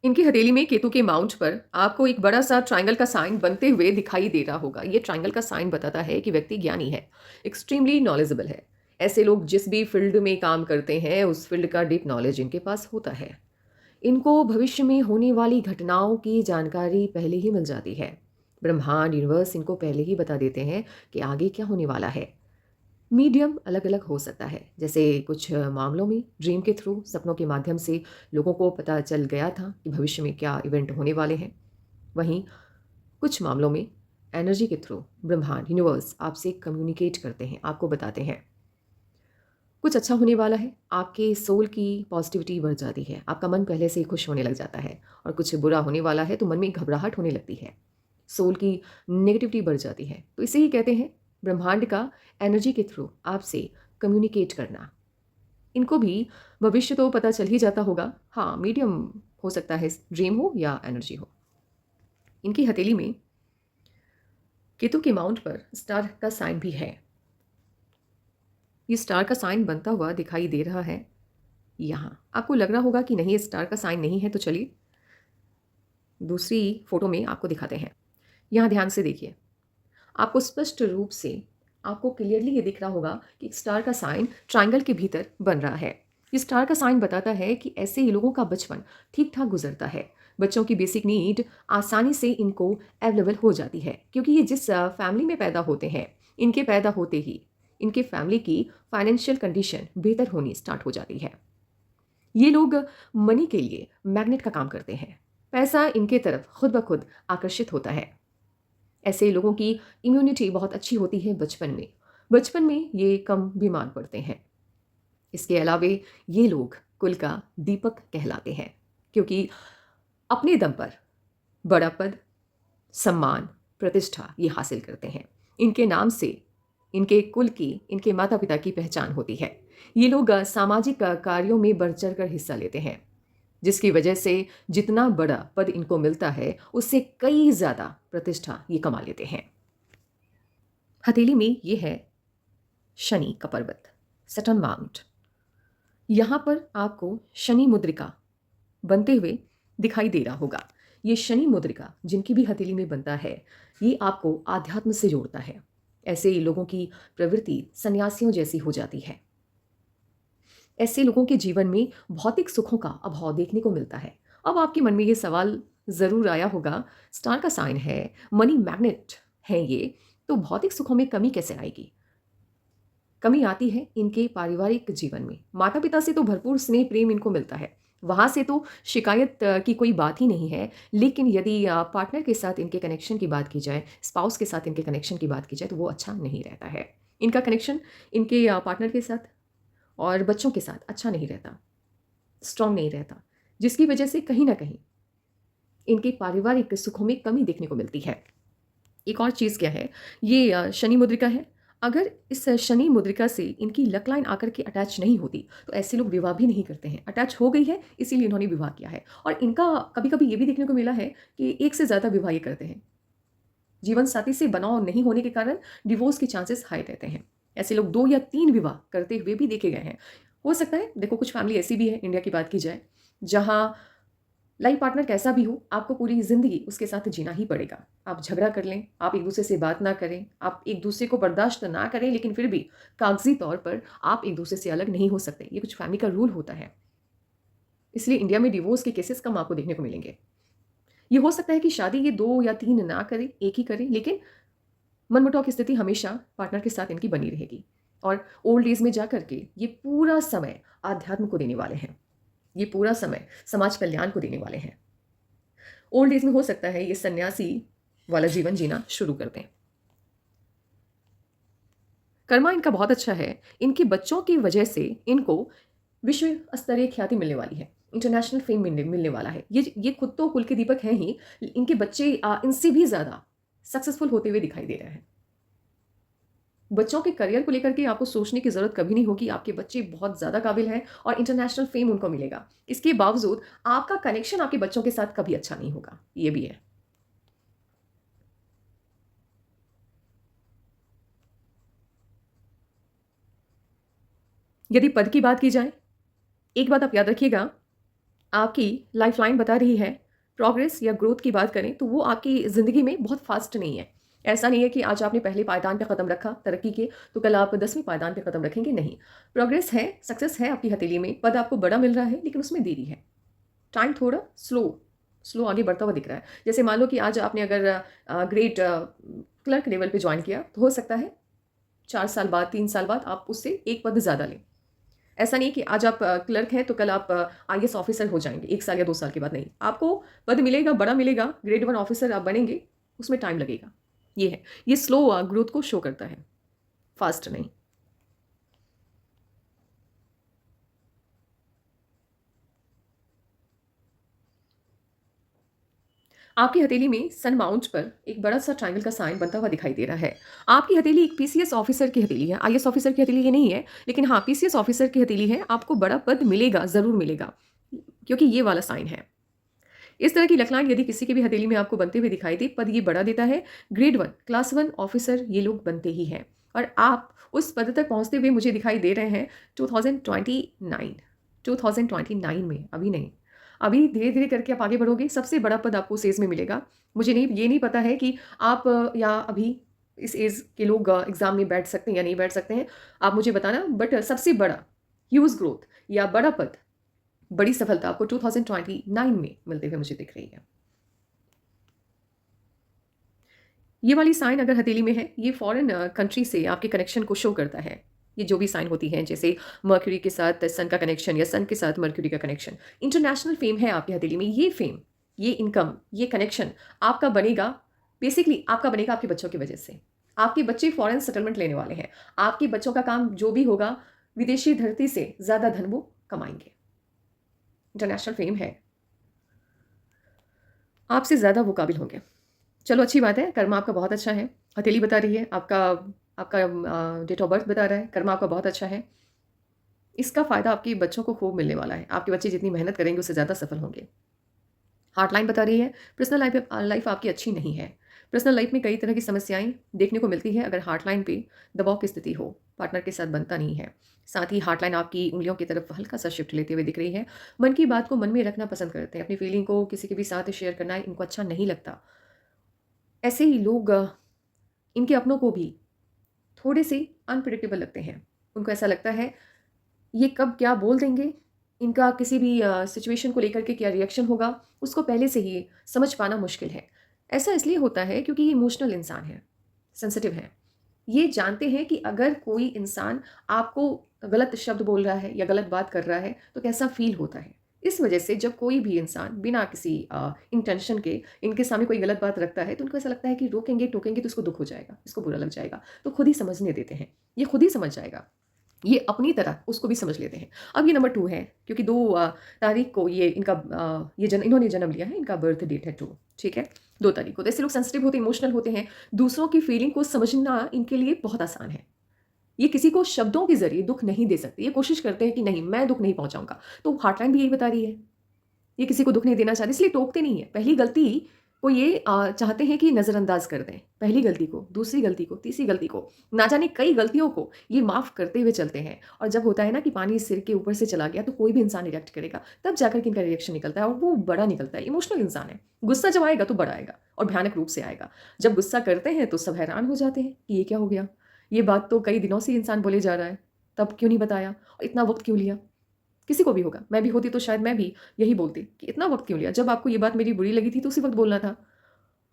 इनकी हथेली में केतु के माउंट पर आपको एक बड़ा-सा ट्रायंगल का साइन बनते हुए दिखाई दे रहा होगा। ये ट्रायंगल का साइन बताता है कि व्यक्ति ज्ञानी है, एक्सट्रीमली नॉलेजेबल है। ऐसे लोग जिस भी फ़ील्ड में काम करते हैं, उस फ़ील्ड का डीप नॉलेज इनके पास होता है। इनको भविष्य में होने वाली घटनाओं की जानकारी पहले ही मिल जाती है। ब्रह्मांड, यूनिवर्स इनको पहले ही बता देते हैं कि आगे क्या होने वाला है। मीडियम अलग-अलग हो सकता है। जैसे कुछ मामलों में ड्रीम के थ्रू सपनों के माध्यम से लोगों को पता चल गया था कि भविष्य में क्या इवेंट होने वाले हैं। वहीं कुछ मामलों में एनर्जी के थ्रू ब्रह्मांड, यूनिवर्स आपसे कम्युनिकेट करते हैं, आपको बताते हैं। कुछ अच्छा होने वाला है, आपके सोल की पॉजिटिविटी बढ़ जाती है, आपका मन पहले से ही खुश होने लग जाता है। और कुछ बुरा होने वाला है तो मन में घबराहट होने लगती है, सोल की नेगेटिविटी बढ़ जाती है। तो इसे ही कहते हैं ब्रह्मांड का एनर्जी के थ्रू आपसे कम्युनिकेट करना। इनको भी भविष्य तो पता चल ही जाता होगा। हाँ, मीडियम हो सकता है, ड्रीम हो या एनर्जी हो। इनकी हथेली में केतु के माउंट पर स्टार का साइन भी है। ये स्टार का साइन बनता हुआ दिखाई दे रहा है यहाँ। आपको लग रहा होगा कि नहीं, ये स्टार का साइन नहीं है, तो चलिए दूसरी फोटो में आपको दिखाते हैं। यहाँ ध्यान से देखिए, आपको स्पष्ट रूप से आपको क्लियरली ये दिख रहा होगा कि एक स्टार का साइन ट्रायंगल के भीतर बन रहा है। ये स्टार का साइन बताता है कि ऐसे ही लोगों का बचपन ठीक-ठाक गुजरता है। बच्चों की बेसिक नीड आसानी से इनको अवेलेबल हो जाती है, क्योंकि ये जिस फैमिली में पैदा होते हैं, इनके पैदा होते ही इनके फैमिली की फाइनेंशियल कंडीशन बेहतर होनी स्टार्ट हो जाती है। ये लोग मनी के लिए मैग्नेट का काम करते हैं। पैसा इनके तरफ खुद ब खुद आकर्षित होता है। ऐसे लोगों की इम्यूनिटी बहुत अच्छी होती है बचपन में। बचपन में ये कम बीमार पड़ते हैं। इसके अलावे ये लोग कुल का दीपक कहलाते हैं, क्योंकि अपने दम पर बड़ा पद, सम्मान, प्रतिष्ठा ये हासिल करते हैं। इनके नाम से इनके कुल की, इनके माता-पिता की पहचान होती है। ये लोग सामाजिक कार्यों में बढ़-चढ़ कर हिस्सा लेते हैं, जिसकी वजह से जितना बड़ा पद इनको मिलता है, उससे कई ज़्यादा प्रतिष्ठा ये कमा लेते हैं। हथेली में ये है शनि का पर्वत, सैटर्न माउंट। यहाँ पर आपको शनि मुद्रिका बनते हुए दिखाई दे रहा होगा। ये शनि मुद्रिका जिनकी भी हथेली में बनता है, ये आपको आध्यात्म से जोड़ता है। ऐसे लोगों की प्रवृत्ति सन्यासियों जैसी हो जाती है। ऐसे लोगों के जीवन में भौतिक सुखों का अभाव देखने को मिलता है। अब आपके मन में ये सवाल ज़रूर आया होगा, स्टार का साइन है, मनी मैग्नेट है ये, तो भौतिक सुखों में कमी कैसे आएगी? कमी आती है इनके पारिवारिक जीवन में। माता-पिता से तो भरपूर स्नेह प्रेम इनको मिलता है। वहाँ से तो शिकायत की कोई बात ही नहीं है। लेकिन यदि पार्टनर के साथ इनके कनेक्शन की बात की जाए, स्पाउस के साथ इनके कनेक्शन की बात की जाए, तो वो अच्छा नहीं रहता है। इनका कनेक्शन इनके पार्टनर के साथ और बच्चों के साथ अच्छा नहीं रहता, स्ट्रॉन्ग नहीं रहता, जिसकी वजह से कहीं न कहीं इनके पारिवारिक सुखों में कमी देखने को मिलती है। एक और चीज़ क्या है, ये शनि मुद्रिका है। अगर इस शनि मुद्रिका से इनकी लक लाइन आकर के अटैच नहीं होती, तो ऐसे लोग विवाह भी नहीं करते हैं। अटैच हो गई है, इसीलिए इन्होंने विवाह किया है। और इनका कभी-कभी ये भी देखने को मिला है कि एक से ज़्यादा विवाह ये करते हैं। जीवन साथी से बनाव नहीं होने के कारण डिवोर्स के चांसेस हाई रहते हैं। ऐसे लोग 2 या 3 विवाह करते हुए भी देखे गए हैं। हो सकता है, देखो कुछ फैमिली ऐसी भी है, इंडिया की बात की जाए, जहाँ लाइफ पार्टनर कैसा भी हो, आपको पूरी ज़िंदगी उसके साथ जीना ही पड़ेगा। आप झगड़ा कर लें, आप एक-दूसरे से बात ना करें, आप एक-दूसरे को बर्दाश्त ना करें, लेकिन फिर भी कागज़ी तौर पर आप एक-दूसरे से अलग नहीं हो सकते। ये कुछ फैमिली का रूल होता है। इसलिए इंडिया में डिवोर्स के केसेस कम आपको देखने को मिलेंगे। ये हो सकता है कि शादी ये 2 या 3 ना करें, 1 ही करें, लेकिन मनमुटाव की स्थिति हमेशा पार्टनर के साथ इनकी बनी रहेगी। और ओल्ड एज में जाकर के ये पूरा समय आध्यात्म को देने वाले हैं। ये पूरा समय समाज कल्याण को देने वाले हैं। ओल्ड एज में हो सकता है ये सन्यासी वाला जीवन जीना शुरू कर दें। कर्मा इनका बहुत अच्छा है। इनके बच्चों की वजह से इनको विश्व स्तरीय ख्याति मिलने वाली है। इंटरनेशनल फेम मिलने वाला है। ये खुद तो कुल के दीपक हैं ही, इनके बच्चे इनसे भी ज़्यादा सक्सेसफुल होते हुए दिखाई दे रहे हैं। बच्चों के करियर को लेकर के आपको सोचने की ज़रूरत कभी नहीं होगी। आपके बच्चे बहुत ज़्यादा काबिल हैं और इंटरनेशनल फेम उनको मिलेगा। इसके बावजूद आपका कनेक्शन आपके बच्चों के साथ कभी अच्छा नहीं होगा। ये भी है। यदि पद की बात की जाए, एक बात आप याद रखिएगा, आपकी लाइफ़लाइन बता रही है, प्रोग्रेस या ग्रोथ की बात करें तो वो आपकी ज़िंदगी में बहुत फ़ास्ट नहीं है। ऐसा नहीं है कि आज आपने पहले पायदान पे कदम रखा तरक्की के, तो कल आप 10वें पायदान पे कदम रखेंगे, नहीं। प्रोग्रेस है, सक्सेस है आपकी हथेली में, पद आपको बड़ा मिल रहा है, लेकिन उसमें देरी है। टाइम थोड़ा स्लो आगे बढ़ता हुआ दिख रहा है। जैसे मान लो कि आज आपने अगर ग्रेड क्लर्क लेवल पे जॉइन किया, तो हो सकता है 4 साल बाद, 3 साल बाद आप उससे 1 पद ज़्यादा लें। ऐसा नहीं है कि आज आप क्लर्क हैं तो कल आप आईएएस ऑफिसर हो जाएँगे 1 साल या 2 साल के बाद, नहीं। आपको पद मिलेगा, बड़ा मिलेगा, ग्रेड 1 ऑफिसर आप बनेंगे, उसमें टाइम लगेगा। ये है। ये स्लो ग्रोथ को शो करता है, फास्ट नहीं। आपकी हथेली में सन माउंट पर एक बड़ा-सा ट्रायंगल का साइन बनता हुआ दिखाई दे रहा है। आपकी हथेली एक पीसीएस ऑफिसर की हथेली है, आईएएस ऑफिसर की हथेली ये नहीं है, लेकिन हाँ, पीसीएस ऑफिसर की हथेली है, आपको बड़ा पद मिलेगा, ज़रूर मिलेगा, क्योंकि ये वाला साइन है। इस तरह की लकलान यदि किसी की भी हथेली में आपको बनते हुए दिखाई दे, पद ये बड़ा देता है, ग्रेड 1, क्लास 1 ऑफिसर ये लोग बनते ही हैं और आप उस पद तक पहुँचते हुए मुझे दिखाई दे रहे हैं 2029 2029 में, अभी नहीं। अभी धीरे-धीरे करके आप आगे बढ़ोगे, सबसे बड़ा पद आपको उस एज में मिलेगा। मुझे ये नहीं पता है कि आप या अभी इस एज के लोग एग्ज़ाम में बैठ सकते हैं या नहीं बैठ सकते हैं, आप मुझे बताना, बट सबसे बड़ा ह्यूज ग्रोथ या बड़ा पद, बड़ी सफलता आपको 2029 में मिलते हुए मुझे दिख रही है। ये वाली साइन अगर हथेली में है, ये फॉरेन कंट्री से आपके कनेक्शन को शो करता है। ये जो भी साइन होती हैं, जैसे मर्क्यूरी के साथ सन का कनेक्शन या सन के साथ मर्क्यूरी का कनेक्शन। इंटरनेशनल फेम है आपकी हथेली में, ये फेम, ये इनकम, ये कनेक्शन आपका बनेगा, बेसिकली आपका बनेगा आपके बच्चों की वजह से। आपके बच्चे फॉरेन सेटलमेंट लेने वाले हैं। आपके बच्चों का काम जो भी होगा, विदेशी धरती से ज़्यादा धन वो कमाएँगे। इंटरनेशनल फेम है। आपसे ज़्यादा वो काबिल होंगे। चलो अच्छी बात है, कर्मा आपका बहुत अच्छा है। हथेली बता रही है, आपका आपका डेट ऑफ बर्थ बता रहा है, कर्मा आपका बहुत अच्छा है। इसका फ़ायदा आपके बच्चों को खूब मिलने वाला है। आपके बच्चे जितनी मेहनत करेंगे, उससे ज़्यादा सफल होंगे। हार्टलाइन बता रही है, पर्सनल लाइफ आपकी अच्छी नहीं है। पर्सनल लाइफ में कई तरह की समस्याएँ देखने को मिलती है अगर हार्टलाइन पे दबाव की स्थिति हो, पार्टनर के साथ बनता नहीं है। साथ ही हार्टलाइन आपकी उँगलियों की तरफ हल्का-सा शिफ्ट लेते हुए दिख रही है। मन की बात को मन में रखना पसंद करते हैं, अपनी फीलिंग को किसी के भी साथ शेयर करना इनको अच्छा नहीं लगता। ऐसे ही लोग इनके अपनों को भी थोड़े से अनप्रेडिक्टेबल लगते हैं। उनको ऐसा लगता है ये कब क्या बोल देंगे, इनका किसी भी सिचुएशन को लेकर के क्या रिएक्शन होगा, उसको पहले से ही समझ पाना मुश्किल है। ऐसा इसलिए होता है क्योंकि ये इमोशनल इंसान है, सेंसिटिव हैं। ये जानते हैं कि अगर कोई इंसान आपको गलत शब्द बोल रहा है या गलत बात कर रहा है, तो कैसा फ़ील होता है। इस वजह से जब कोई भी इंसान बिना किसी इंटेंशन के इनके सामने कोई गलत बात रखता है, तो उनको ऐसा लगता है कि रोकेंगे, टोकेंगे तो इसको दुःख हो जाएगा, इसको बुरा लग जाएगा, तो खुद ही समझने देते हैं। ये खुद ही समझ जाएगा। ये अपनी तरह उसको भी समझ लेते हैं। अब ये नंबर 2 है, क्योंकि 2 तारीख को ये इनका इन्होंने जन्म लिया है, इनका बर्थ डेट है 2, ठीक है? 2 तारीख को। तो ऐसे लोग सेंसिटिव होते हैं, इमोशनल होते हैं। दूसरों की फीलिंग को समझना इनके लिए बहुत आसान है। ये किसी को शब्दों के ज़रिए दुःख नहीं दे सकते। ये कोशिश करते हैं कि नहीं, मैं दुःख नहीं पहुँचाऊँगा। तो हार्टलाइन भी यही बता रही है। ये किसी को दुःख नहीं देना चाहते, इसलिए टोकते नहीं हैं। पहली गलती को ये चाहते हैं कि नज़रअंदाज कर दें। पहली गलती को, दूसरी गलती को, तीसरी गलती को, ना जाने कई गलतियों को ये माफ़ करते हुए चलते हैं। और जब होता है ना कि पानी सिर के ऊपर से चला गया, तो कोई भी इंसान रिएक्ट करेगा, तब जाकर के इनका रिएक्शन निकलता है और वो बड़ा निकलता है। इमोशनल इंसान है। गुस्सा जब आएगा तो बड़ा आएगा और भयानक रूप से आएगा। जब गुस्सा करते हैं तो सब हैरान हो जाते हैं कि ये क्या हो गया? ये बात तो कई दिनों से इंसान बोले जा रहा है, तब क्यों नहीं बताया? और इतना वक़्त क्यों लिया? किसी को भी होगा, मैं भी होती तो शायद मैं भी यही बोलती कि इतना वक़्त क्यों लिया? जब आपको ये बात मेरी बुरी लगी थी तो उसी वक़्त बोलना था।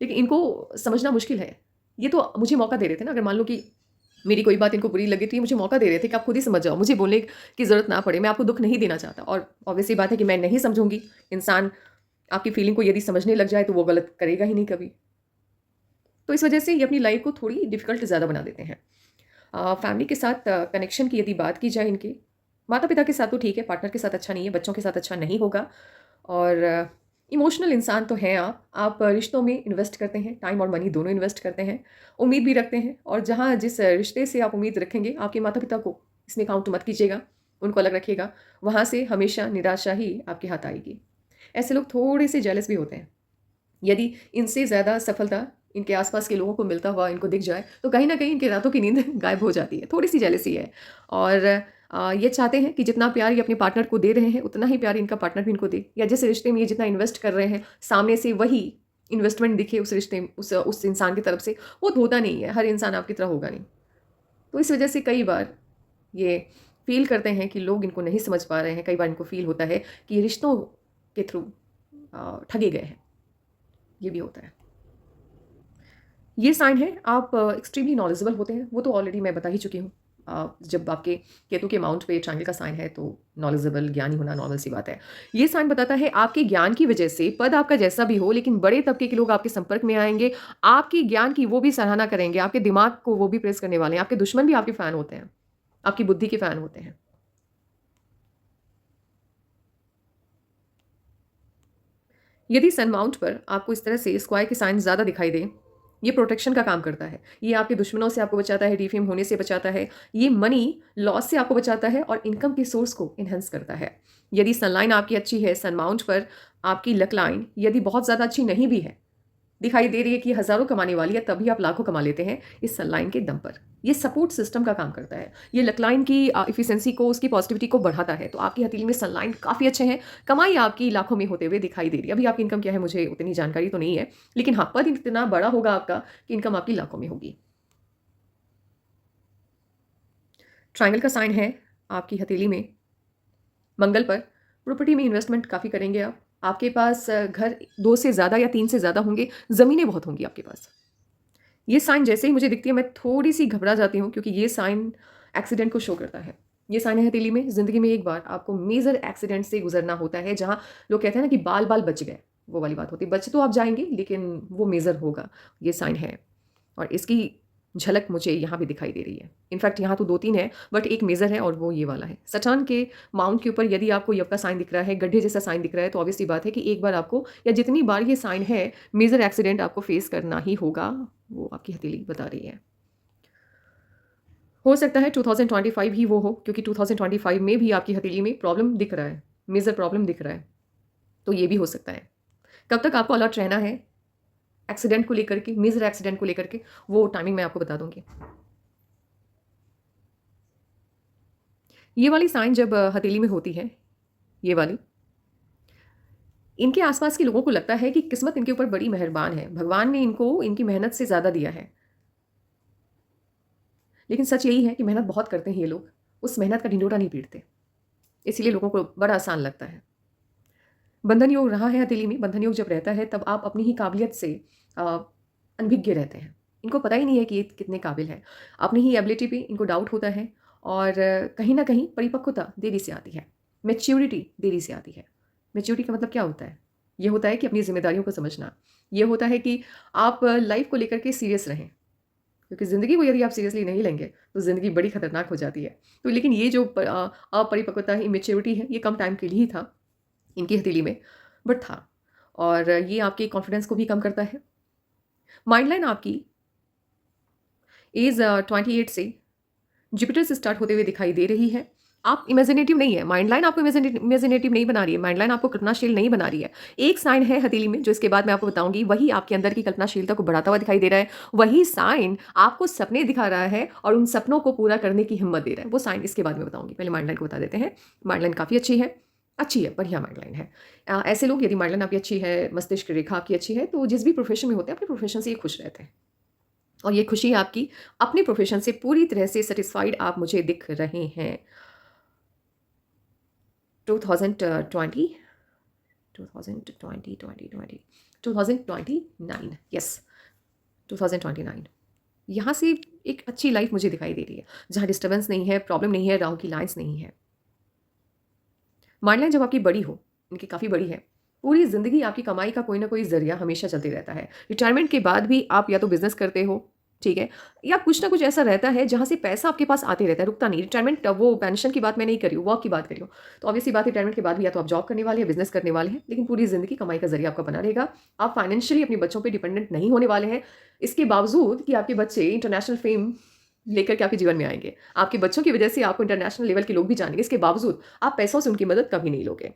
लेकिन इनको समझना मुश्किल है। ये तो मुझे मौका दे रहे थे ना, अगर मान लो कि मेरी कोई बात इनको बुरी लगी थी, मुझे मौका दे रहे थे कि आप खुद ही समझ जाओ, मुझे बोलने की ज़रूरत ना पड़े, मैं आपको दुःख नहीं देना चाहता। और ऑब्वियस सी बात है कि मैं नहीं समझूँगी, इंसान आपकी फीलिंग को यदि समझने लग जाए तो वो गलत करेगा ही नहीं कभी। तो इस वजह से ये अपनी लाइफ़ को थोड़ी डिफ़िकल्ट ज़्यादा बना देते हैं। फैमिली के साथ कनेक्शन की यदि बात की जाए इनके, माता-पिता के साथ तो ठीक है, पार्टनर के साथ अच्छा नहीं है, बच्चों के साथ अच्छा नहीं होगा। और इमोशनल इंसान तो हैं आप। आप रिश्तों में इन्वेस्ट करते हैं, टाइम और मनी दोनों इन्वेस्ट करते हैं, उम्मीद भी रखते हैं और जहाँ जिस रिश्ते से आप उम्मीद रखेंगे, आपके माता-पिता को इसमें काउंट मत कीजिएगा, उनको अलग रखिएगा। वहाँ से हमेशा निराशा ही आपके हाथ आएगी। ऐसे लोग थोड़े-से जेलस भी होते हैं। यदि इनसे ज़्यादा सफलता इनके आस-पास के लोगों को मिलता हुआ इनको दिख जाए, तो कहीं न कहीं इनकी रातों की नींद गायब हो जाती है, थोड़ी-सी जेलसी है। और ये चाहते हैं कि जितना प्यार ये अपने पार्टनर को दे रहे हैं उतना ही प्यार इनका पार्टनर भी इनको दे, या जिस रिश्ते में ये जितना इन्वेस्ट कर रहे हैं सामने से वही इन्वेस्टमेंट दिखे उस रिश्ते में, उस इंसान की तरफ से, वो होता नहीं है। हर इंसान आपकी तरह होगा नहीं। तो इस वजह से कई बार ये फील करते हैं कि लोग इनको नहीं समझ पा रहे हैं। कई बार इनको फील होता है कि ये रिश्तों के थ्रू ठगे गए हैं। ये भी होता है। ये साइन है आप एक्सट्रीमली नॉलेजेबल होते हैं, वो तो ऑलरेडी मैं बता ही चुकी हूँ। जब आपके केतु के माउंट पे ट्रायंगल का साइन है तो नॉलेजेबल, ज्ञानी होना नॉर्मल सी बात है। ये साइन बताता है आपके ज्ञान की वजह से पद आपका जैसा भी हो, लेकिन बड़े तबके के लोग आपके संपर्क में आएंगे, आपके ज्ञान की वो भी सराहना करेंगे, आपके दिमाग को वो भी प्रेस करने वाले हैं। आपके दुश्मन भी आपके फ़ैन होते हैं, आपकी बुद्धि के फ़ैन होते हैं। यदि सन माउंट पर आपको इस तरह से स्क्वायर के साइन ज़्यादा दिखाई दें, ये प्रोटेक्शन का काम करता है। ये आपके दुश्मनों से आपको बचाता है, डिफेम होने से बचाता है, ये मनी लॉस से आपको बचाता है और इनकम के सोर्स को इन्हेंस करता है। यदि सनलाइन आपकी अच्छी है, सन माउंट पर आपकी लक लाइन यदि बहुत ज़्यादा अच्छी नहीं भी है, दिखाई दे रही है कि हज़ारों कमाने वाली है, तभी आप लाखों कमा लेते हैं इस सनलाइन के दम पर। ये सपोर्ट सिस्टम का काम करता है। ये लकलाइन की इफिशिएंसी को, उसकी पॉजिटिविटी को बढ़ाता है। तो आपकी हथेली में सनलाइन काफ़ी अच्छे हैं, कमाई आपकी लाखों में होते हुए दिखाई दे रही है। अभी आपकी इनकम क्या है मुझे उतनी जानकारी तो नहीं है, लेकिन हाँ, पद इतना बड़ा होगा आपका कि इनकम आपकी लाखों में होगी। ट्रायंगल का साइन है आपकी हथेली में मंगल पर। प्रॉपर्टी में इन्वेस्टमेंट काफ़ी करेंगे आप। आपके पास घर 2 से ज़्यादा या 3 से ज़्यादा होंगे, ज़मीनें बहुत होंगी आपके पास। ये साइन जैसे ही मुझे दिखती है मैं थोड़ी-सी घबरा जाती हूँ, क्योंकि ये साइन एक्सीडेंट को शो करता है। ये साइन है हथेली में, ज़िंदगी में एक बार आपको मेजर एक्सीडेंट से गुज़रना होता है, जहाँ लोग कहते हैं ना कि बाल-बाल बच गए, वो वाली बात होती है। बच तो आप जाएँगे लेकिन वो मेजर होगा, ये साइन है। और इसकी झलक मुझे यहाँ भी दिखाई दे रही है। इनफैक्ट यहाँ तो 2-3 है, बट एक मेजर है और वो ये वाला है। सटर्न के माउंट के ऊपर यदि आपको यव का साइन दिख रहा है, गड्ढे जैसा साइन दिख रहा है, तो ऑब्वियस सी बात है कि एक बार आपको, या जितनी बार ये साइन है, मेजर एक्सीडेंट आपको फेस करना ही होगा। वो आपकी हथेली बता रही है। हो सकता है 2025 ही वो हो, क्योंकि 2025 में भी आपकी हथेली में प्रॉब्लम दिख रहा है, मेजर प्रॉब्लम दिख रहा है। तो ये भी हो सकता है। कब तक आपको अलर्ट रहना है एक्सीडेंट को लेकर के, मेजर एक्सीडेंट को लेकर के, वो टाइमिंग मैं आपको बता दूंगी। ये वाली साइन जब हथेली में होती है, ये वाली, इनके आसपास के लोगों को लगता है कि किस्मत इनके ऊपर बड़ी मेहरबान है, भगवान ने इनको इनकी मेहनत से ज़्यादा दिया है। लेकिन सच यही है कि मेहनत बहुत करते हैं ये लोग, उस मेहनत का ढिंढोरा नहीं पीटते, इसीलिए लोगों को बड़ा आसान लगता है। बंधन योग रहा है हथेली में। बंधन योग जब रहता है तब आप अपनी ही काबिलियत से अनभिज्ञ रहते हैं। इनको पता ही नहीं है कि ये कितने काबिल हैं। अपनी ही एबिलिटी पे इनको डाउट होता है, और कहीं ना कहीं परिपक्वता देरी से आती है, मैच्योरिटी देरी से आती है। मैच्योरिटी का मतलब क्या होता है? ये होता है कि अपनी जिम्मेदारियों को समझना। ये होता है कि आप लाइफ को लेकर के सीरियस रहें, क्योंकि ज़िंदगी को यदि आप सीरियसली नहीं लेंगे तो ज़िंदगी बड़ी खतरनाक हो जाती है। तो लेकिन ये जो अपरिपक्वता है, इमेच्योरिटी है, ये कम टाइम के लिए ही था इनकी हथेली में, बट था। और ये आपके कॉन्फिडेंस को भी कम करता है। माइंड लाइन आपकी एज 28 से जुपिटर से स्टार्ट होते हुए दिखाई दे रही है। आप इमेजिनेटिव नहीं है, माइंड लाइन आपको इमेजिनेटिव नहीं बना रही है, माइंड लाइन आपको कल्पनाशील नहीं बना रही है। एक साइन है हथेली में जो इसके बाद मैं आपको बताऊंगी, वही आपके अंदर की कल्पनाशीलता को बढ़ाता हुआ दिखाई दे रहा है। वही साइन आपको सपने दिखा रहा है और उन सपनों को पूरा करने की हिम्मत दे रहा है। वो साइन इसके बाद में बताऊंगी, पहले माइंड लाइन को बता देते हैं। माइंड लाइन काफ़ी अच्छी है, अच्छी है, बढ़िया माइंड लाइन है। ऐसे लोग, यदि माइंड लाइन आपकी अच्छी है, मस्तिष्क रेखा आपकी अच्छी है, तो जिस भी प्रोफेशन में होते हैं अपने प्रोफेशन से ये खुश रहते हैं। और ये खुशी आपकी अपने प्रोफेशन से पूरी तरह से सेटिस्फाइड आप मुझे दिख रहे हैं। 2020 2020 2020 2029, यस 2029, यहाँ से एक अच्छी लाइफ मुझे दिखाई दे रही है, जहाँ डिस्टर्बेंस नहीं है, प्रॉब्लम नहीं है, राहु की लाइन्स नहीं है। माइंड लाइन जब आपकी बड़ी हो, इनकी काफ़ी बड़ी है, पूरी ज़िंदगी आपकी कमाई का कोई ना कोई ज़रिया हमेशा चलते रहता है। रिटायरमेंट के बाद भी आप या तो बिज़नेस करते हो, ठीक है, या कुछ ना कुछ ऐसा रहता है जहाँ से पैसा आपके पास आते रहता है, रुकता नहीं। रिटायरमेंट, वो पेंशन की बात मैं नहीं कर रही हूँ, वर्क की बात कर रही हूँ। तो ऑब्वियसली बात, रिटायरमेंट के बाद भी या तो आप जॉब करने वाले हैं, बिजनेस करने वाले हैं, लेकिन पूरी ज़िंदगी कमाई का जरिया आपका बना रहेगा। आप फाइनेंशियली अपने बच्चों पर डिपेंडेंट नहीं होने वाले हैं, इसके बावजूद कि आपके बच्चे इंटरनेशनल फेम लेकर के आपके जीवन में आएंगे। आपके बच्चों की वजह से आपको इंटरनेशनल लेवल के लोग भी जानेंगे। इसके बावजूद आप पैसों से उनकी मदद कभी नहीं लोगे।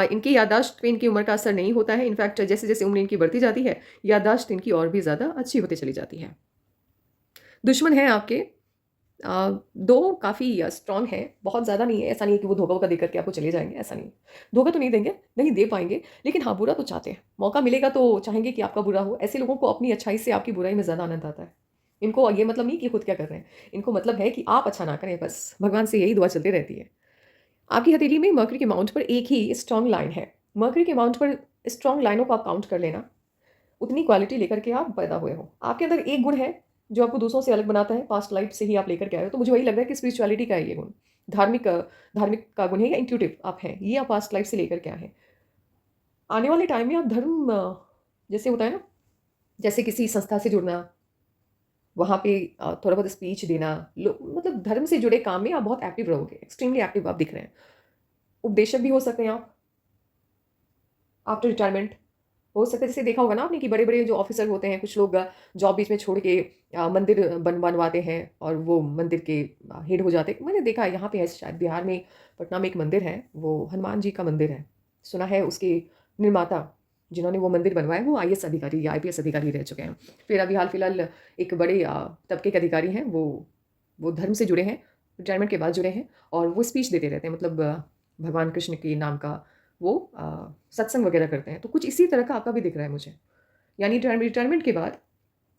इनकी याददाश्त पे इनकी उम्र का असर नहीं होता है। इनफैक्ट जैसे जैसे उम्र इनकी बढ़ती जाती है, याददाश्त इनकी और भी ज़्यादा अच्छी होती चली जाती है। दुश्मन है आपके 2 काफ़ी स्ट्रॉन्ग हैं, बहुत ज़्यादा नहीं है, ऐसा नहीं है कि वो धोखा-वोखा दे करके आपको चले जाएँगे, ऐसा नहीं है। धोखा तो नहीं देंगे, नहीं दे पाएँगे, लेकिन हाँ, बुरा तो चाहते हैं। मौका मिलेगा तो चाहेंगे कि आपका बुरा हो। ऐसे लोगों को अपनी अच्छाई से आपकी बुराई में ज़्यादा आनंद आता है। इनको ये मतलब नहीं कि खुद क्या कर रहे हैं, इनको मतलब है कि आप अच्छा ना करें बस, भगवान से यही दुआ चलती रहती है। आपकी हथेली में मर्करी के माउंट पर एक ही स्ट्रॉन्ग लाइन है। मर्करी के माउंट पर स्ट्रॉन्ग लाइनों को आप काउंट कर लेना, उतनी क्वालिटी लेकर के आप पैदा हुए हो। आपके अंदर एक गुण है, जो आपको दूसरों से अलग बनाता है, पास्ट लाइफ से ही आप लेकर के आए हो। तो मुझे वही लग रहा है कि स्पिरिचुअलिटी का है ये गुण। धार्मिक का गुण है या इंट्यूटिव आप हैं, ये आप पास्ट लाइफ से लेकर के आए हैं। आने वाले टाइम में आप धर्म जैसे होता है ना, जैसे किसी संस्था से जुड़ना, वहाँ पे थोड़ा बहुत स्पीच देना, लो मतलब धर्म से जुड़े काम में आप बहुत एक्टिव रहोगे, एक्सट्रीमली एक्टिव आप दिख रहे हैं। उपदेशक भी हो सकते हैं आप, आफ्टर रिटायरमेंट। हो सकता है जैसे देखा होगा ना आपने कि बड़े-बड़े जो ऑफ़िसर होते हैं, कुछ लोग जॉब बीच में छोड़ के मंदिर बनवाते हैं और वो मंदिर के हेड हो जाते हैं। मैंने देखा है यहाँ पे है शायद बिहार में, पटना में एक मंदिर है, वो हनुमान जी का मंदिर है। सुना है उसके निर्माता जिन्होंने वो मंदिर बनवाया वो आईएएस अधिकारी या आईपीएस अधिकारी रह चुके हैं। फिर अभी हाल-फिलहाल एक बड़े तबके के अधिकारी हैं, वो धर्म से जुड़े हैं, रिटायरमेंट के बाद जुड़े हैं और वो स्पीच देते रहते हैं, मतलब भगवान कृष्ण के नाम का वो सत्संग वगैरह करते हैं। तो कुछ इसी तरह का आपका भी दिख रहा है मुझे। यानी रिटायरमेंट के बाद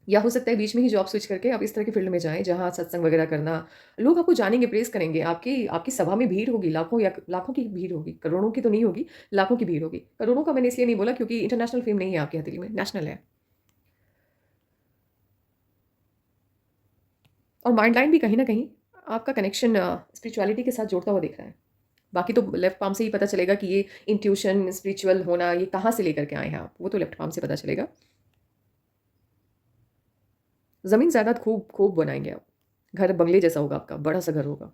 या हो सकता है बीच में ही जॉब स्विच करके आप इस तरह की फ़ील्ड में जाएँ, जहाँ सत्संग वगैरह करना, लोग आपको जानेंगे, प्रेज़ करेंगे, आपकी आपकी सभा में भीड़ होगी, लाखों की भीड़ होगी, करोड़ों की तो नहीं होगी, लाखों की भीड़ होगी। करोड़ों का मैंने इसलिए नहीं बोला क्योंकि इंटरनेशनल फ़ेम नहीं है आपकी हथेली में, नेशनल है। और माइंड लाइन भी कहीं न कहीं आपका कनेक्शन स्पिरिचुअलिटी के साथ जोड़ता हुआ दिख रहा है। बाकी तो लेफ्ट पाम से ही पता चलेगा कि ये इंट्यूशन, स्पिरिचुअल होना, ये कहाँ से लेकर के आए हैं आप, वो तो लेफ्ट पाम से पता चलेगा। ज़मीन जायदाद खूब खूब बनाएँगे आप। घर बंगले जैसा होगा आपका, बड़ा-सा घर होगा।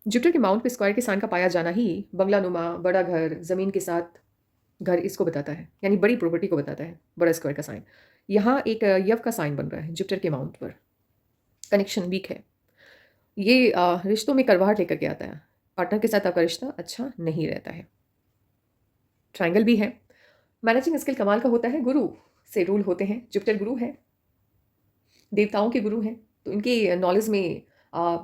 जुपिटर के माउंट पे स्क्वायर के साइन का पाया जाना ही बंगलानुमा, बड़ा घर, ज़मीन के साथ घर इसको बताता है, यानी बड़ी प्रॉपर्टी को बताता है, बड़ा स्क्वायर का साइन। यहाँ एक यव का साइन बन रहा है जुपिटर के माउंट पर, कनेक्शन वीक है। ये रिश्तों में कड़वाहट लेकर के आता है। पार्टनर के साथ आपका रिश्ता अच्छा नहीं रहता है। ट्रायंगल भी है। मैनेजिंग स्किल कमाल का होता है, गुरु से रूल होते हैं, जुपिटर गुरु है, देवताओं के गुरु हैं, तो इनकी नॉलेज में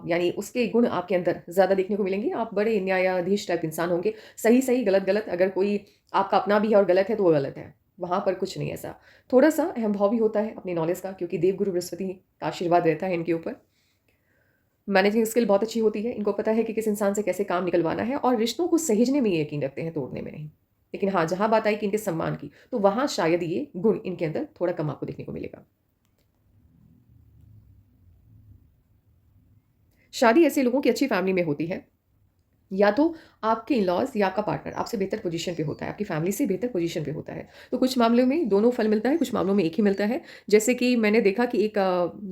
यानी उसके गुण आपके अंदर ज़्यादा देखने को मिलेंगे। आप बड़े न्यायाधीश टाइप इंसान होंगे। सही-सही, गलत-गलत, अगर कोई आपका अपना भी है और गलत है, तो वो गलत है। वहाँ पर कुछ नहीं ऐसा। थोड़ा-सा अहम भाव भी होता है अपनी नॉलेज का क्योंकि देवगुरु बृहस्पति का आशीर्वाद रहता है इनके ऊपर। मैनेजिंग स्किल बहुत अच्छी होती है। इनको पता है कि किस इंसान से कैसे काम निकलवाना है और रिश्तों को सहेजने में ये यकीन रखते हैं, तोड़ने में नहीं। लेकिन हाँ, जहाँ बात आई कि इनके सम्मान की, तो वहाँ शायद ये गुण इनके अंदर थोड़ा कम आपको देखने को मिलेगा। शादी ऐसे लोगों की अच्छी फैमिली में होती है, या तो आपके इन-लॉज़ या आपका पार्टनर आपसे बेहतर पोज़ीशन पे होता है, आपकी फैमिली से बेहतर पोज़ीशन पे होता है। तो कुछ मामलों में दोनों फल मिलता है, कुछ मामलों में एक ही मिलता है। जैसे कि मैंने देखा कि एक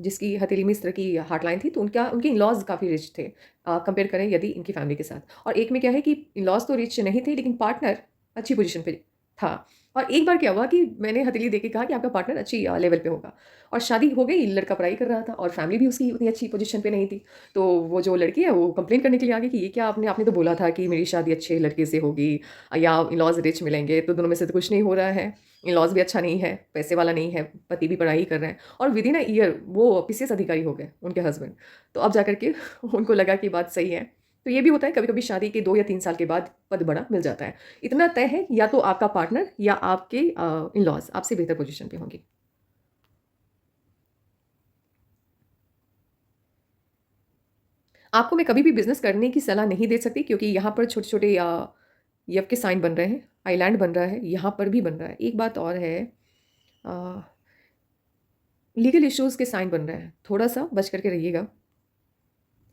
जिसकी हथेली में इस तरह की हार्ट लाइन थी, तो उनके इन-लॉज़ काफ़ी रिच थे, कंपेयर करें यदि इनकी फैमिली के साथ। और एक में क्या है कि इन-लॉज़ तो रिच नहीं थे, लेकिन पार्टनर अच्छी पोज़ीशन पे था। और एक बार क्या हुआ कि मैंने हथेली देख के कहा कि आपका पार्टनर अच्छी लेवल पे होगा और शादी हो गई, लड़का पढ़ाई कर रहा था और फैमिली भी उसकी उतनी अच्छी पोज़ीशन पे नहीं थी। तो वो जो लड़की है वो कंप्लेन करने के लिए आ गई कि ये क्या आपने तो बोला था कि मेरी शादी अच्छे लड़के से होगी या इन-लॉज़ रिच मिलेंगे, तो दोनों में से तो कुछ नहीं हो रहा है। इन-लॉज़ भी अच्छा नहीं है, पैसे वाला नहीं है, पति भी पढ़ाई कर रहे हैं और विदिन अ ईयर वो पीसीएस अधिकारी हो गए, उनके हस्बैंड। तो अब जाकर के उनको लगा कि बात सही है। तो ये भी होता है कभी-कभी शादी के 2 या 3 साल के बाद पद बड़ा मिल जाता है। इतना तय है या तो आपका पार्टनर या आपके इन-लॉज़ आपसे बेहतर पोज़ीशन पे होंगे। आपको मैं कभी भी बिज़नेस करने की सलाह नहीं दे सकती क्योंकि यहाँ पर छोटे-छोटे यव के साइन बन रहे हैं, आइलैंड बन रहा है, यहाँ पर भी बन रहा है। एक बात और है, अ, लीगल इश्यूज़ के साइन बन रहे हैं, थोड़ा-सा बच कर के रहिएगा।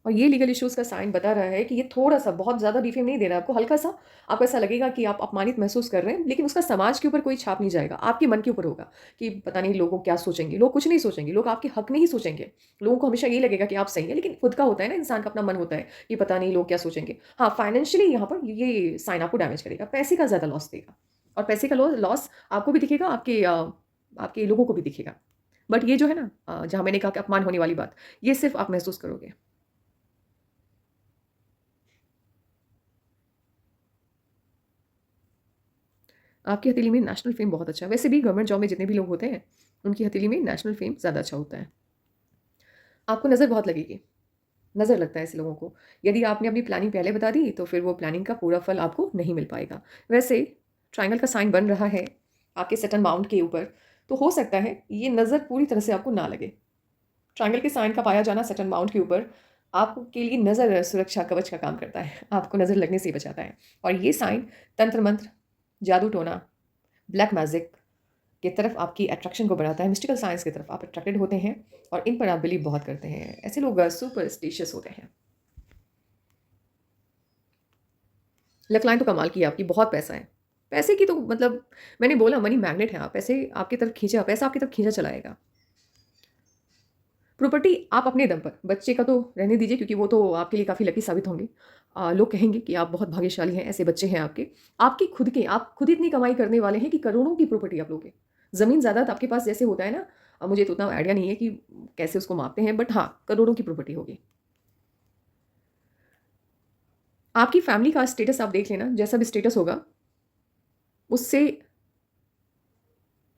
और ये लीगल इश्यूज़ का साइन बता रहा है कि ये थोड़ा-सा, बहुत ज़्यादा डिफ़ेम नहीं दे रहा है आपको, हल्का-सा आपको ऐसा लगेगा कि आप अपमानित महसूस कर रहे हैं, लेकिन उसका समाज के ऊपर कोई छाप नहीं जाएगा, आपके मन के ऊपर होगा कि पता नहीं लोग क्या सोचेंगे। लोग कुछ नहीं सोचेंगे, लोग आपके हक़ में ही सोचेंगे। लोगों को हमेशा ये लगेगा कि आप सही हैं, लेकिन खुद का होता है ना, इंसान का अपना मन होता है कि पता नहीं लोग क्या सोचेंगे। हाँ, फाइनेंशियली यहाँ पर ये साइन आपको डैमेज करेगा, पैसे का ज़्यादा लॉस देगा और पैसे का लॉस आपको भी दिखेगा, आपके लोगों को भी दिखेगा। बट ये जो है ना, जहाँ मैंने कहा कि अपमान होने वाली बात, ये सिर्फ़ आप महसूस करोगे। आपकी हथेली में नेशनल फ़ेम बहुत अच्छा है। वैसे भी गवर्नमेंट जॉब में जितने भी लोग होते हैं, उनकी हथेली में नेशनल फ़ेम ज़्यादा अच्छा होता है। आपको नज़र बहुत लगेगी, नज़र लगता है ऐसे लोगों को। यदि आपने अपनी प्लानिंग पहले बता दी तो फिर वो प्लानिंग का पूरा फल आपको नहीं मिल पाएगा। वैसे ट्रायंगल का साइन बन रहा है आपके सैटर्न माउंट के ऊपर, तो हो सकता है ये नज़र पूरी तरह से आपको ना लगे। ट्रायंगल के साइन का पाया जाना सैटर्न माउंट के ऊपर आपके लिए नज़र सुरक्षा कवच का काम करता है, आपको नज़र लगने से ही बचाता है। और ये साइन तंत्र मंत्र, जादू टोना, ब्लैक मैजिक की तरफ आपकी अट्रैक्शन को बढ़ाता है, मिस्टिकल साइंस की तरफ आप अट्रैक्टेड होते हैं और इन पर आप बिलीव बहुत करते हैं। ऐसे लोग सुपरस्टिशियस होते हैं। लक लाइन तो कमाल की है आपकी, बहुत पैसा है। पैसे की तो मतलब मैंने बोला मनी मैग्नेट है आप, पैसे आपकी तरफ खींचा, पैसा आपकी तरफ खींचा चला आएगा। प्रॉपर्टी आप अपने दम पर, बच्चे का तो रहने दीजिए क्योंकि वो तो आपके लिए काफ़ी लकी साबित होंगे। लोग कहेंगे कि आप बहुत भाग्यशाली हैं, ऐसे बच्चे हैं आपके। आपके खुद के, आप खुद इतनी कमाई करने वाले हैं कि करोड़ों की प्रॉपर्टी आप लोगे। ज़मीन जायदाद आपके पास जैसे होता है ना, मुझे तो उतना आइडिया नहीं है कि कैसे उसको मापते हैं, बट हाँ, करोड़ों की प्रॉपर्टी होगी। आपकी फैमिली का स्टेटस आप देख लेना, जैसा भी स्टेटस होगा, उससे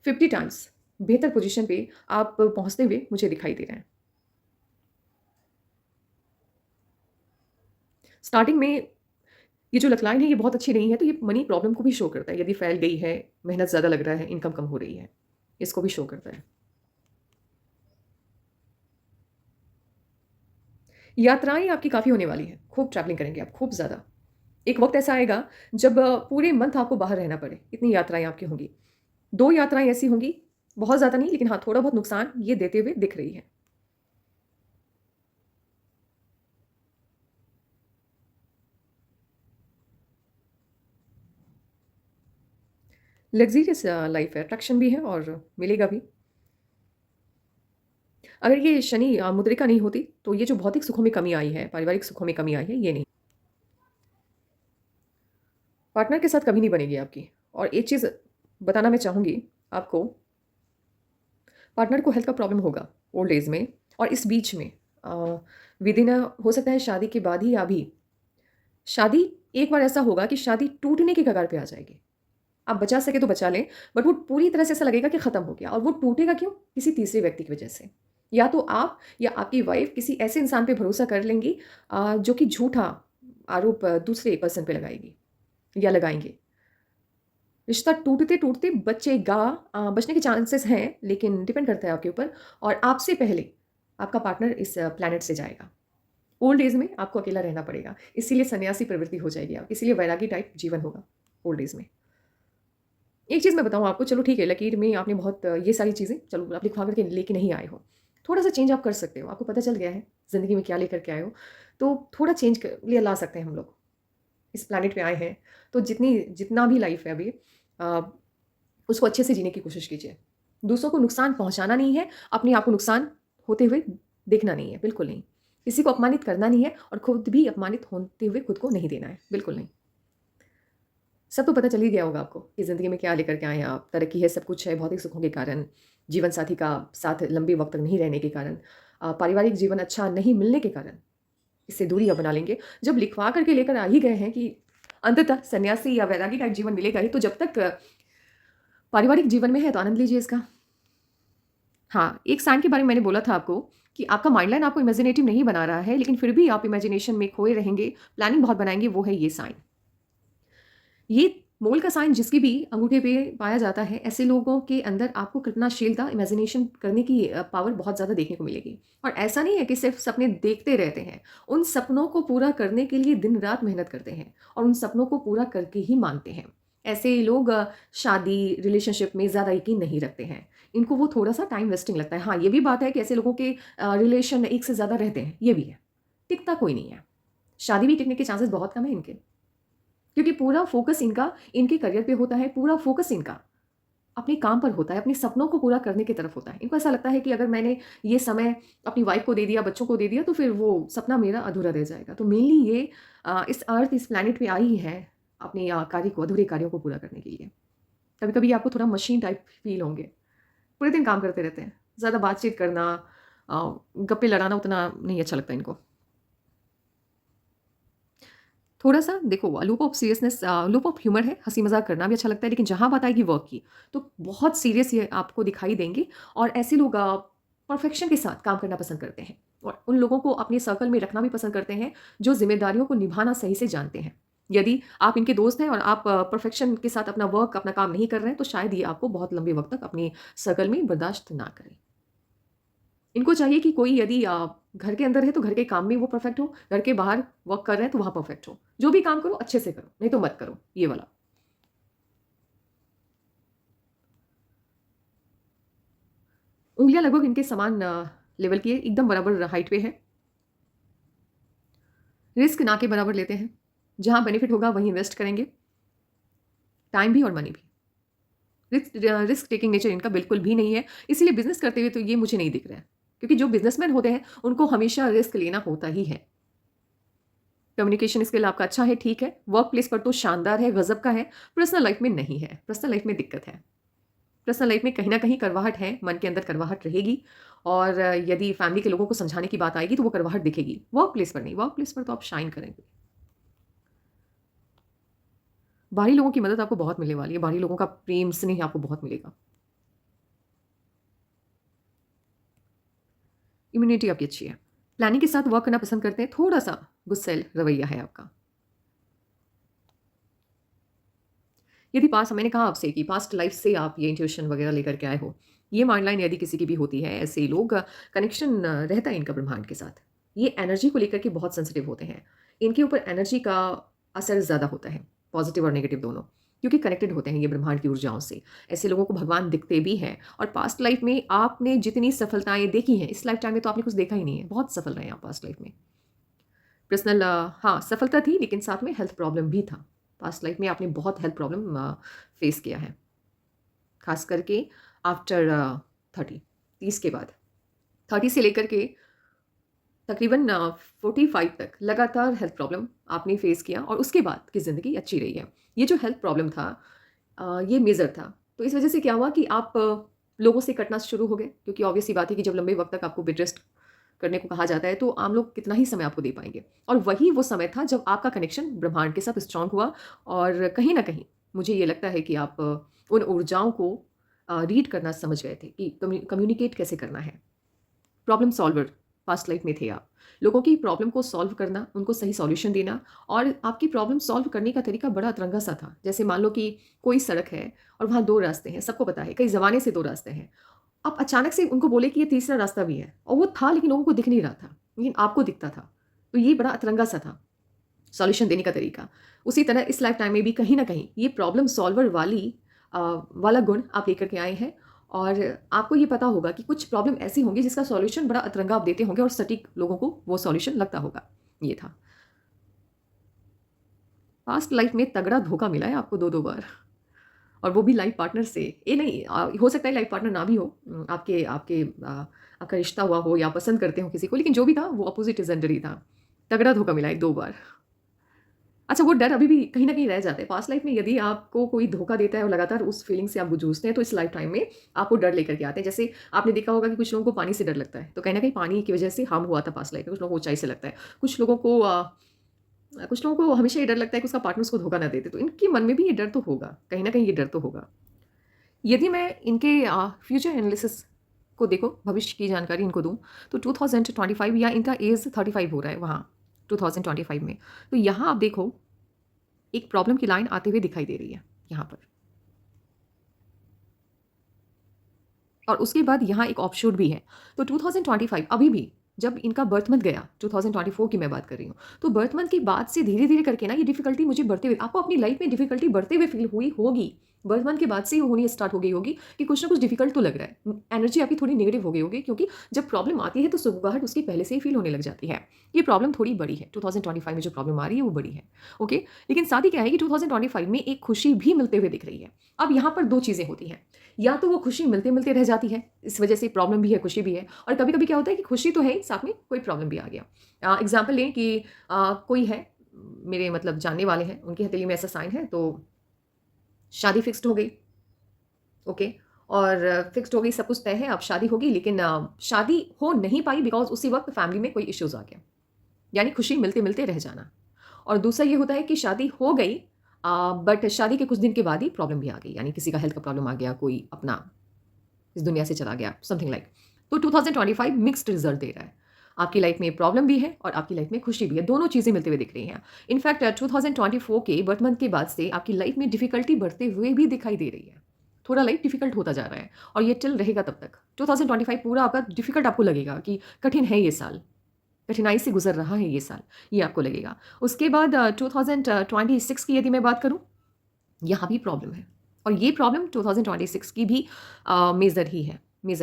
50 टाइम्स बेहतर पोज़ीशन पे आप पहुँचते हुए मुझे दिखाई दे रहे हैं। स्टार्टिंग में ये जो लक लाइन है ये बहुत अच्छी नहीं है, तो ये मनी प्रॉब्लम को भी शो करता है। यदि फैल गई है, मेहनत ज़्यादा लग रहा है, इनकम कम हो रही है, इसको भी शो करता है। यात्राएँ आपकी काफ़ी होने वाली हैं, खूब ट्रैवलिंग करेंगे आप, खूब ज़्यादा। एक वक़्त ऐसा आएगा जब पूरे मंथ आपको बाहर रहना पड़े, इतनी यात्राएँ आपकी होंगी। 2 यात्राएँ ऐसी होंगी, बहुत ज़्यादा नहीं लेकिन हाँ, थोड़ा बहुत नुकसान ये देते हुए दिख रही है। लग्ज़रियस लाइफ़ है, अट्रैक्शन भी है और मिलेगा भी। अगर ये शनि मुद्रिका नहीं होती, तो ये जो भौतिक सुखों में कमी आई है, पारिवारिक सुखों में कमी आई है, ये नहीं। पार्टनर के साथ कभी नहीं बनेगी आपकी। और एक चीज़ बताना मैं चाहूँगी आपको, पार्टनर को हेल्थ का प्रॉब्लम होगा ओल्ड एज में और इस बीच में विदिन हो सकता है शादी के बाद ही अभी शादी एक बार ऐसा होगा कि शादी टूटने की कगार पे आ जाएगी। आप बचा सके तो बचा लें, बट वो पूरी तरह से ऐसा लगेगा कि ख़त्म हो गया और वो टूटेगा क्यों? किसी तीसरे व्यक्ति की वजह से। या तो आप या आपकी वाइफ़ किसी ऐसे इंसान पे भरोसा कर लेंगी जो कि झूठा आरोप दूसरे पर्सन पे लगाएगी या लगाएँगे। रिश्ता टूटते-टूटते बचेगा, बचने के चांसेस हैं, लेकिन डिपेंड करता है आपके ऊपर और आपसे पहले आपका पार्टनर इस प्लैनेट से जाएगा। ओल्ड एज में आपको अकेला रहना पड़ेगा, इसीलिए सन्यासी प्रवृत्ति हो जाएगी आपकी, इसीलिए वैरागी टाइप जीवन होगा ओल्ड एज में। एक चीज़ मैं बताऊँ आपको, चलो ठीक है, लकीर में आपने बहुत ये सारी चीज़ें चलो आप लिखवा कर के लेके नहीं आए हो। थोड़ा-सा चेंज आप कर सकते हो, आपको पता चल गया है ज़िंदगी में क्या लेकर के आए हो, तो थोड़ा चेंज ला सकते हैं हम लोग। इस प्लैनेट पे आए हैं, तो जितना भी लाइफ़ है अभी अ, उसको अच्छे से जीने की कोशिश कीजिए। दूसरों को नुकसान पहुँचाना नहीं है, अपने आप को नुकसान होते हुए देखना नहीं है, बिल्कुल नहीं। किसी को अपमानित करना नहीं है और खुद भी अपमानित होते हुए खुद को नहीं देना है, बिल्कुल नहीं। सब तो पता चल ही गया होगा आपको कि ज़िंदगी में क्या लेकर के आए हैं आप। तरक्की है, सब कुछ है, भौतिक सुखों के कारण, जीवन साथी का साथ लंबे वक़्त तक नहीं रहने के कारण, पारिवारिक जीवन अच्छा नहीं मिलने के कारण, इससे दूरी आप बना लेंगे। जब लिखवा कर के लेकर आ ही गए हैं कि अंततः सन्यासी या वैरागी टाइप जीवन मिलेगा ही, तो जब तक पारिवारिक जीवन में है तो आनंद लीजिए इसका। हाँ, एक साइन के बारे में मैंने बोला था आपको कि आपका माइंडलाइन आपको इमेजिनेटिव नहीं बना रहा है, लेकिन फिर भी आप इमेजिनेशन में खोए रहेंगे, प्लानिंग बहुत बनाएँगे, वो है ये साइन। ये मोल का साइन जिसकी भी अंगूठे पे पाया जाता है, ऐसे लोगों के अंदर आपको कल्पनाशीलता, इमेजिनेशन करने की पावर बहुत ज़्यादा देखने को मिलेगी। और ऐसा नहीं है कि सिर्फ़ सपने देखते रहते हैं, उन सपनों को पूरा करने के लिए दिन-रात मेहनत करते हैं और उन सपनों को पूरा करके ही मानते हैं। ऐसे लोग शादी, रिलेशनशिप में ज़्यादा यकीन नहीं रखते हैं। इनको वो थोड़ा-सा टाइम वेस्टिंग लगता है। हाँ, ये भी बात है कि ऐसे लोगों के रिलेशन एक से ज़्यादा रहते हैं, ये भी है। टिकता कोई नहीं है। शादी भी टिकने के चांसेस बहुत कम है इनके। क्योंकि पूरा फ़ोकस इनका इनके करियर पे होता है, पूरा फ़ोकस इनका अपने काम पर होता है, अपने सपनों को पूरा करने की तरफ होता है। इनको ऐसा लगता है कि अगर मैंने ये समय अपनी वाइफ़ को दे दिया, बच्चों को दे दिया, तो फिर वो सपना मेरा अधूरा रह जाएगा। तो मेनली ये इस अर्थ, इस प्लैनेट पे आई है अपने कार्य को, अधूरे कार्यों को पूरा करने के लिए। कभी-कभी आपको थोड़ा मशीन टाइप फ़ील होंगे। पूरे दिन काम करते रहते हैं। ज़्यादा बातचीत करना, गप्पे लड़ाना उतना नहीं अच्छा लगता इनको। थोड़ा-सा देखो loop of seriousness, loop of humour है, हँसी-मज़ाक करना भी अच्छा लगता है, लेकिन जहाँ बात आएगी वर्क की, तो बहुत सीरियस ये आपको दिखाई देंगे और ऐसे लोग परफेक्शन के साथ काम करना पसंद करते हैं। और उन लोगों को अपने सर्कल में रखना भी पसंद करते हैं जो ज़िम्मेदारियों को निभाना सही से जानते हैं। यदि आप इनके दोस्त हैं और आप परफेक्शन के साथ अपना वर्क, अपना काम नहीं कर रहे हैं, तो शायद ये आपको बहुत लंबे वक़्त तक अपने सर्कल में बर्दाश्त ना करें। इनको चाहिए कि कोई यदि घर के अंदर है तो घर के काम में वो परफेक्ट हो, घर के बाहर वर्क कर रहे हैं तो वहाँ परफेक्ट हो। जो भी काम करो अच्छे से करो, नहीं तो मत करो, ये वाला। उँगलियाँ लगभग इनके समान लेवल की है, एकदम बराबर हाइट पे है। रिस्क ना के बराबर लेते हैं। जहाँ बेनिफिट होगा वहीं इन्वेस्ट करेंगे, टाइम भी और मनी भी। रिस्क टेकिंग नेचर इनका बिल्कुल भी नहीं है, इसीलिए बिज़नेस करते हुए तो ये मुझे नहीं दिख रहा है। क्योंकि जो बिज़नेसमैन होते हैं, उनको हमेशा रिस्क लेना होता ही है। कम्युनिकेशन स्किल आपका अच्छा है, ठीक है। वर्क प्लेस पर तो शानदार है, गज़ब का है। पर्सनल लाइफ़ में नहीं है, पर्सनल लाइफ़ में दिक्कत है। पर्सनल लाइफ़ में कहीं न कहीं कड़वाहट है, मन के अंदर कड़वाहट रहेगी और यदि फैमिली के लोगों को समझाने की बात आएगी, तो वो कड़वाहट दिखेगी। वर्क प्लेस पर नहीं, वर्क प्लेस पर तो आप शाइन करेंगे। बाहरी लोगों की मदद आपको बहुत मिलने वाली है, बाहरी लोगों का प्रेम, स्नेह आपको बहुत मिलेगा। इम्यूनिटी आपकी अच्छी है। प्लानिंग के साथ वर्क करना पसंद करते हैं, थोड़ा-सा गुस्सैल रवैया है आपका। यदि पास्ट मैंने कहा आपसे कि पास्ट लाइफ से आप ये इंट्यूशन वगैरह लेकर के आए हो, ये माइंड लाइन यदि किसी की भी होती है, ऐसे लोग कनेक्शन रहता है इनका ब्रह्मांड के साथ। ये एनर्जी को लेकर के बहुत सेंसिटिव होते हैं। इनके ऊपर एनर्जी का असर ज़्यादा होता है, पॉजिटिव और नेगेटिव दोनों, क्योंकि कनेक्टेड होते हैं ये ब्रह्मांड की ऊर्जाओं से। ऐसे लोगों को भगवान दिखते भी हैं और पास्ट लाइफ में आपने जितनी सफलताएँ देखी हैं, इस लाइफ टाइम में तो आपने कुछ देखा ही नहीं है। बहुत सफल रहे हैं आप पास्ट लाइफ में। पर्सनल हाँ, सफलता थी लेकिन साथ में हेल्थ प्रॉब्लम भी था। पास्ट लाइफ में आपने बहुत हेल्थ प्रॉब्लम फेस किया है, खास करके आफ्टर 30 30 के बाद। 30 से लेकर के तकरीबन 45 तक लगातार हेल्थ प्रॉब्लम आपने फेस किया और उसके बाद की ज़िंदगी अच्छी रही है। ये जो हेल्थ प्रॉब्लम था ये मेजर था। तो इस वजह से क्या हुआ कि आप लोगों से कटना शुरू हो गए क्योंकि ऑब्वियस सी बात है कि जब लंबे वक़्त तक आपको बेड रेस्ट करने को कहा जाता है तो आम लोग कितना ही समय आपको दे पाएँगे। और वही वो समय था जब आपका कनेक्शन ब्रह्मांड के साथ स्ट्रॉन्ग हुआ और कहीं न कहीं मुझे ये लगता है कि आप उन ऊर्जाओं को रीड करना समझ गए थे कि कम्युनिकेट कैसे करना है। प्रॉब्लम सॉल्वर पास्ट लाइफ में थे आप। लोगों की प्रॉब्लम को सॉल्व करना, उनको सही सॉल्यूशन देना और आपकी प्रॉब्लम सॉल्व करने का तरीका बड़ा अतरंगा सा था। जैसे मान लो कि कोई सड़क है और वहाँ 2 रास्ते हैं, सबको पता है, कई ज़माने से 2 रास्ते हैं। आप अचानक से उनको बोले कि ये तीसरा रास्ता भी है और वो था लेकिन लोगों को दिख नहीं रहा था, लेकिन आपको दिखता था। तो ये बड़ा अतरंगा सा था, सॉल्यूशन देने का तरीका। उसी तरह इस लाइफ टाइम में भी कहीं न कहीं ये प्रॉब्लम सॉल्वर वाला गुण आप लेकर के आए हैं और आपको ये पता होगा कि कुछ प्रॉब्लम ऐसी होंगी जिसका सॉल्यूशन बड़ा अतरंगा आप देते होंगे और सटीक लोगों को वो सॉल्यूशन लगता होगा। ये था। पास्ट लाइफ में तगड़ा धोखा मिला है आपको 2-2 बार और वो भी लाइफ पार्टनर से। ये नहीं हो सकता है लाइफ पार्टनर ना भी हो आपके आपके आपका रिश्ता हुआ हो या पसंद करते हो किसी को, लेकिन जो भी था वो अपोज़िट जेंडर ही था। तगड़ा धोखा मिला है 2 बार। अच्छा, वो डर अभी भी कहीं न कहीं रह जाता है। पास्ट लाइफ़ में यदि आपको कोई धोखा देता है और लगातार उस फीलिंग से आप जूझते हैं, तो इस लाइफ़ टाइम में आपको डर लेकर के आते हैं। जैसे आपने देखा होगा कि कुछ लोगों को पानी से डर लगता है, तो कहीं न कहीं पानी की वजह से हार्म हुआ था पास्ट लाइफ़ में, कुछ लोगों को ऊँचाई से लगता है। कुछ लोगों को हमेशा ये डर लगता है कि उसका पार्टनर उसको धोखा ना दे दे, तो इनके मन में भी ये डर तो होगा, कहीं न कहीं ये डर तो होगा। यदि मैं इनके फ्यूचर एनालिसिस को देखो, भविष्य की जानकारी इनको दूँ, तो 2025 या इनका एज 35 हो रहा है वहाँ, 2025 में। तो यहाँ आप देखो एक प्रॉब्लम की लाइन आते हुए दिखाई दे रही है यहाँ पर और उसके बाद यहाँ एक ऑफशूट भी है। तो 2025 अभी भी जब इनका बर्थ मंथ गया, 2024 की मैं बात कर रही हूँ, तो बर्थ मंथ के बाद से धीरे-धीरे करके ना ये डिफ़िकल्टी मुझे बढ़ते हुए आपको अपनी लाइफ़ में डिफ़िकल्टी बढ़ते हुए फ़ील हुई होगी। बर्थ मंथ के बाद से ही होनी स्टार्ट हो गई होगी कि कुछ ना कुछ डिफ़िकल्ट तो लग रहा है। एनर्जी आपकी थोड़ी नेगेटिव हो गई होगी क्योंकि जब प्रॉब्लम आती है तो सुगबुगाहट उसकी पहले से ही फ़ील होने लग जाती है। ये प्रॉब्लम थोड़ी बड़ी है, 2025 में जो प्रॉब्लम आ रही है वो बड़ी है, ओके? लेकिन साथ ही क्या है कि 2025 में एक खुशी भी मिलते हुए दिख रही है। अब यहाँ पर 2 चीज़ें होती हैं, या तो वो खुशी मिलते-मिलते रह जाती है, इस वजह से प्रॉब्लम भी है, खुशी भी है और कभी-कभी क्या होता है कि खुशी तो है ही, साथ में कोई प्रॉब्लम भी आ गया। एग्ज़ाम्पल लें कि कोई है, मेरे मतलब जानने वाले हैं, उनकी हथेली में ऐसा साइन है, तो शादी फिक्स्ड हो गई, ओके? और फिक्स्ड हो गई, सब कुछ तय है, अब शादी होगी लेकिन शादी हो नहीं पाई बिकॉज़ उसी वक़्त फैमिली में कोई इश्यूज़ आ गया, यानी खुशी मिलते-मिलते रह जाना। और दूसरा ये होता है कि शादी हो गई बट शादी के कुछ दिन के बाद ही प्रॉब्लम भी आ गई, यानी किसी का हेल्थ का प्रॉब्लम आ गया, कोई अपना इस दुनिया से चला गया, समथिंग लाइक। तो 2025 मिक्स्ड रिज़ल्ट दे रहा है। आपकी लाइफ में प्रॉब्लम भी है और आपकी लाइफ में खुशी भी है, दोनों चीज़ें मिलते हुए दिख रही हैं। इनफैक्ट 2024 के बर्थ मंथ के बाद से आपकी लाइफ में डिफ़िकल्टी बढ़ते हुए भी दिखाई दे रही है। थोड़ा लाइफ डिफ़िकल्ट होता जा रहा है और ये टिल रहेगा तब तक। 2025 पूरा आपका डिफ़िकल्ट आपको लगेगा कि कठिन है ये साल, कठिनाई से गुज़र रहा है ये साल, ये आपको लगेगा। उसके बाद 2026 की यदि मैं बात करूँ, यहाँ भी प्रॉब्लम है और ये प्रॉब्लम 2026 की भी मेजर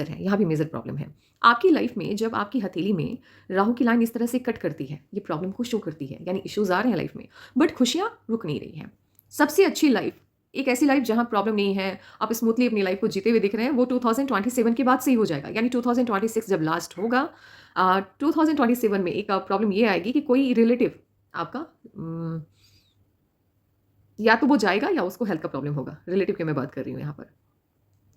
है, यहाँ भी मेजर प्रॉब्लम है। आपकी लाइफ में जब आपकी हथेली में राहु की लाइन इस तरह से कट करती है, ये प्रॉब्लम को शो करती है, यानी इश्यूज आ रहे हैं लाइफ में, बट खुशियाँ रुक नहीं रही हैं। सबसे अच्छी लाइफ, एक ऐसी लाइफ जहाँ प्रॉब्लम नहीं है, आप स्मूथली अपनी लाइफ को जीते हुए दिख रहे हैं, वो 2027 के बाद से ही हो जाएगा। यानी 2026 जब लास्ट होगा, 2027 में एक प्रॉब्लम ये आएगी कि कोई रिलेटिव आपका या तो वो जाएगा या उसको हेल्थ का प्रॉब्लम होगा। रिलेटिव की मैं बात कर रही हूँ यहाँ पर।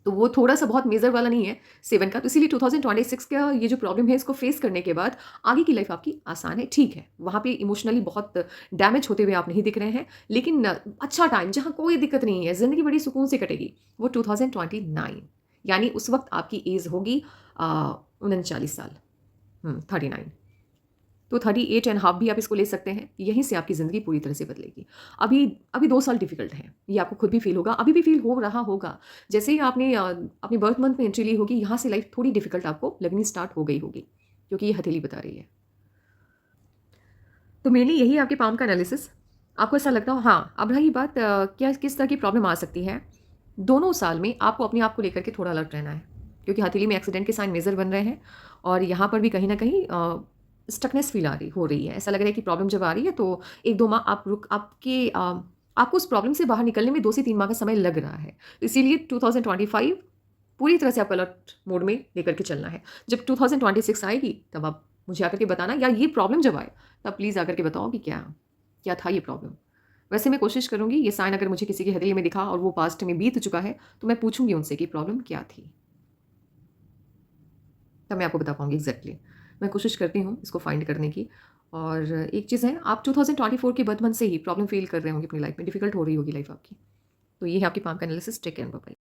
तो वो थोड़ा-सा बहुत मेजर वाला नहीं है 7 का, तो इसीलिए 2026 का ये जो प्रॉब्लम है इसको फेस करने के बाद आगे की लाइफ आपकी आसान है, ठीक है। वहाँ पे इमोशनली बहुत डैमेज होते हुए आप नहीं दिख रहे हैं, लेकिन अच्छा टाइम जहाँ कोई दिक्कत नहीं है, ज़िंदगी बड़ी सुकून से कटेगी, वो 2029, यानी उस वक़्त आपकी एज होगी 39 साल, 39। तो 38 एंड हाफ भी आप इसको ले सकते हैं। यहीं से आपकी ज़िंदगी पूरी तरह से बदलेगी। अभी अभी 2 साल डिफ़िकल्ट हैं, ये आपको खुद भी फ़ील होगा, अभी भी फ़ील हो रहा होगा। जैसे ही आपने अपने बर्थ मंथ में एंट्री ली होगी, यहाँ से लाइफ़ थोड़ी डिफ़िकल्ट आपको लगनी स्टार्ट हो गई होगी, क्योंकि ये हथेली बता रही है। तो मेनली यही आपके पाम का एनालिसिस। आपको ऐसा लगता हो, हाँ, अब रही बात क्या किस तरह की प्रॉब्लम आ सकती है। दोनों साल में आपको अपने आप को लेकर के थोड़ा अलर्ट रहना है, क्योंकि हथेली में एक्सीडेंट के साइन मेजर बन रहे हैं और यहाँ पर भी कहीं न कहीं स्टकनेस फ़ील हो रही है। ऐसा लग रहा है कि प्रॉब्लम जब आ रही है तो 1-2 माह आपको उस प्रॉब्लम से बाहर निकलने में 2 से 3 माह का समय लग रहा है। इसीलिए 2025 पूरी तरह से आपको अलर्ट मोड में लेकर के चलना है। जब 2026 आएगी तब आप मुझे आकर के बताना, या ये प्रॉब्लम जब आए तब प्लीज़ आकर के बताओ कि क्या क्या था ये प्रॉब्लम। वैसे मैं कोशिश करूँगी ये साइन अगर मुझे किसी की हथेली में दिखा और वो पास्ट में बीत चुका है तो मैं पूछूँगी उनसे कि प्रॉब्लम क्या थी? तब मैं आपको बता पाऊँगी एग्ज़ैक्टली। मैं कोशिश करती हूँ इसको फाइंड करने की। और एक चीज़ है, आप 2024 के बद मंथ से ही प्रॉब्लम फ़ील कर रहे होंगे अपनी लाइफ़ में, डिफ़िकल्ट हो रही होगी लाइफ़ आपकी। तो ये है आपकी पाम का analysis. Take care, bye bye.